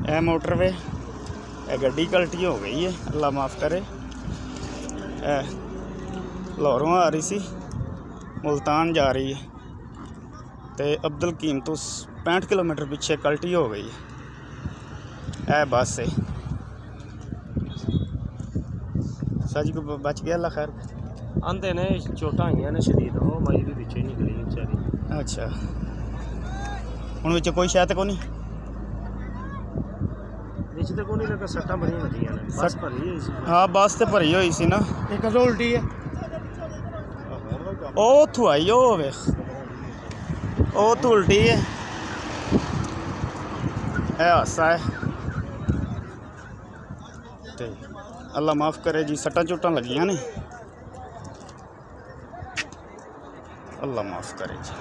ए motorway ए गड्डी गलती हो गई है, अल्लाह माफ़ करे। लाहौरों आ रही सी मुल्तान जा रही है, तो अब्दुल कीम तो 65 किलोमीटर पीछे गलती हो गई है। बस से सच को बच गया, अल्लाह खैर। आंदे ने चोटां आईयां ने शदीद, वो मई भी पिछे निकली बेचारी। अच्छा, हुण विच कोई शायद को नहीं विच तो कोई लगा, सट्टां बड़ियां लगियां ने, बस भरी हुई सी। हाँ बस तो भरी हुई सी ना, एक तो उल्टी है। ओ उत्थों आई ओ वेख, ओ तो उल्टी है, हादसा है। ते अल्लाह माफ़ करे जी, सट्टां चोटां लगियां ने, अल्लाह माफ़ करे जी।